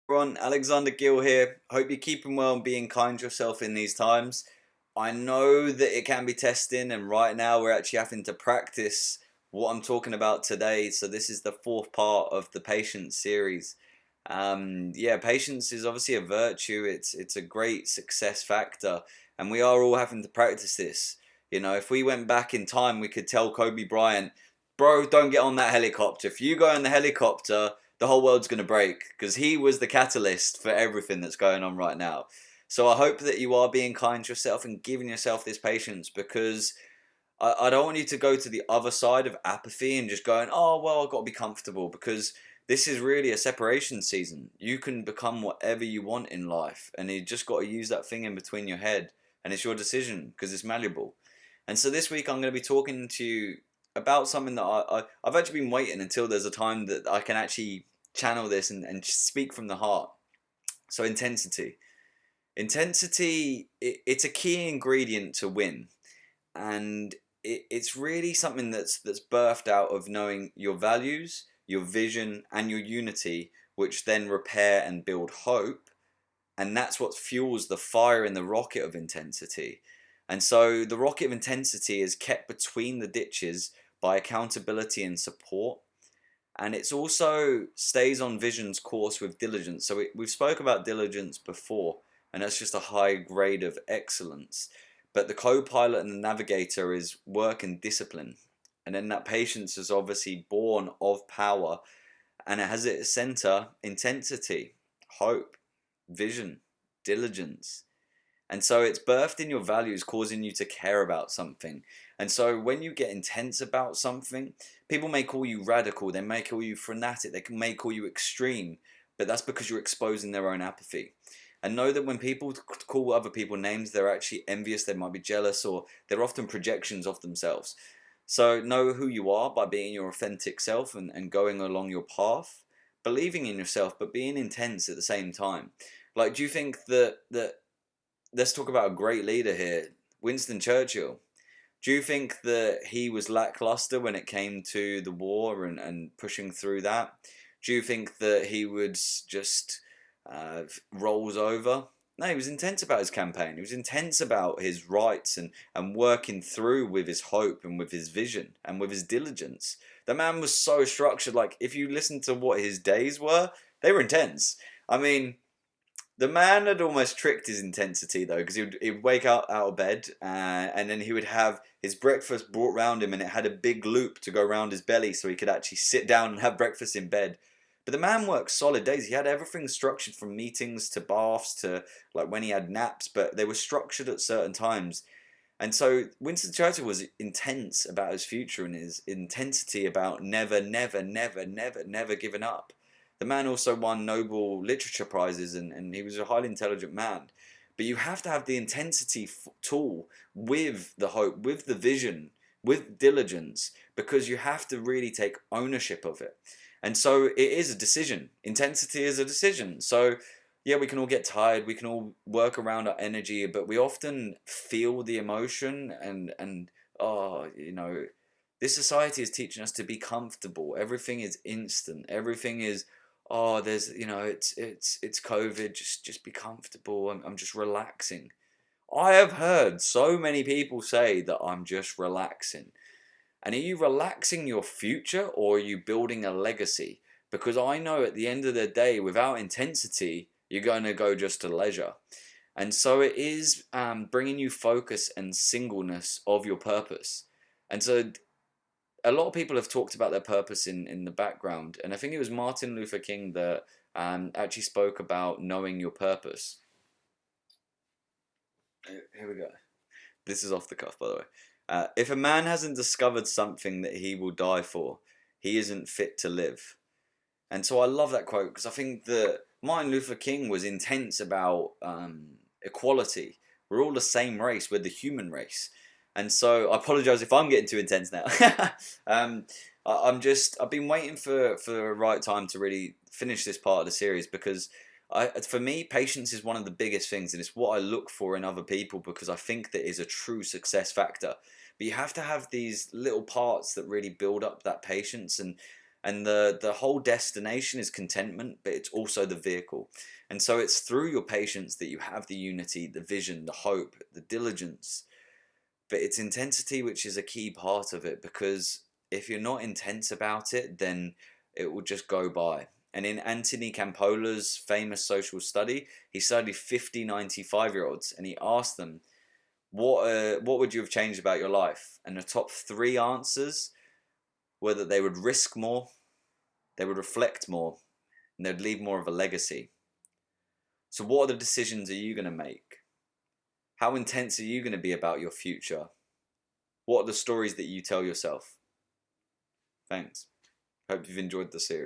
Everyone, Alexander Gill here. Hope you're keeping well and being kind to yourself in these times. I know that it can be testing, and right now we're actually having to practice what I'm talking about today. So, this is the fourth part of the patience series. Yeah, patience is obviously a virtue, it's a great success factor, and we are all having to practice this. You know, if we went back in time, we could tell Kobe Bryant, bro, don't get on that helicopter. If you go on the helicopter, the whole world's going to break because he was the catalyst for everything that's going on right now. So I hope that you are being kind to yourself and giving yourself this patience because I don't want you to go to the other side of apathy and just going, oh, well, I've got to be comfortable because this is really a separation season. You can become whatever you want in life and you just got to use that thing in between your head and it's your decision because it's malleable. And so this week I'm going to be talking to you about something that I've actually been waiting until there's a time that I can actually channel this and speak from the heart. So intensity. Intensity, it's a key ingredient to win. And it's really something that's birthed out of knowing your values, your vision, and your unity, which then repair and build hope. And that's what fuels the fire in the rocket of intensity. And so the rocket of intensity is kept between the ditches by accountability and support. And it's also stays on vision's course with diligence. So we've spoke about diligence before, and that's just a high grade of excellence. But the co-pilot and the navigator is work and discipline. And then that patience is obviously born of power, and it has at its center intensity, hope, vision, diligence. And so it's birthed in your values, causing you to care about something. And so when you get intense about something, people may call you radical, they may call you fanatic, they may call you extreme, but that's because you're exposing their own apathy. And know that when people call other people names, they're actually envious, they might be jealous, or they're often projections of themselves. So know who you are by being your authentic self and going along your path, believing in yourself, but being intense at the same time. Like, do you think that let's talk about a great leader here, Winston Churchill. Do you think that he was lackluster when it came to the war and pushing through that? Do you think that he would just rolls over? No, he was intense about his campaign. He was intense about his rights and working through with his hope and with his vision and with his diligence. The man was so structured. Like, if you listen to what his days were, they were intense. I mean, the man had almost tricked his intensity though, because he'd wake up out of bed and then he would have his breakfast brought round him, and it had a big loop to go around his belly, so he could actually sit down and have breakfast in bed. But the man worked solid days. He had everything structured from meetings to baths to like when he had naps, but they were structured at certain times. And so Winston Churchill was intense about his future and his intensity about never, never, never, never, never giving up. The man also won Nobel Literature Prizes and he was a highly intelligent man. But you have to have the intensity tool with the hope, with the vision, with diligence, because you have to really take ownership of it. And so it is a decision. Intensity is a decision. So yeah, we can all get tired, we can all work around our energy, but we often feel the emotion and oh, you know, this society is teaching us to be comfortable. Everything is instant. Everything is oh, there's you know, it's COVID. Just be comfortable. I'm just relaxing. I have heard so many people say that I'm just relaxing. And are you relaxing your future or are you building a legacy? Because I know at the end of the day, without intensity, you're going to go just to leisure. And so it is bringing you focus and singleness of your purpose. And so a lot of people have talked about their purpose in the background. And I think it was Martin Luther King that actually spoke about knowing your purpose. Here we go. This is off the cuff, by the way. If a man hasn't discovered something that he will die for, he isn't fit to live. And so I love that quote because I think that Martin Luther King was intense about equality. We're all the same race, we're the human race. And so I apologize if I'm getting too intense now. um, I've been waiting for the right time to really finish this part of the series because for me, patience is one of the biggest things, and it's what I look for in other people because I think that is a true success factor. But you have to have these little parts that really build up that patience, And the whole destination is contentment, but it's also the vehicle. And so it's through your patience that you have the unity, the vision, the hope, the diligence. But it's intensity which is a key part of it, because if you're not intense about it, then it will just go by. And in Anthony Campola's famous social study, he studied 50 95-year-olds and he asked them, what would you have changed about your life? And the top three answers were that they would risk more, they would reflect more, and they'd leave more of a legacy. So what are the decisions are you going to make? How intense are you going to be about your future? What are the stories that you tell yourself? Thanks. Hope you've enjoyed the series.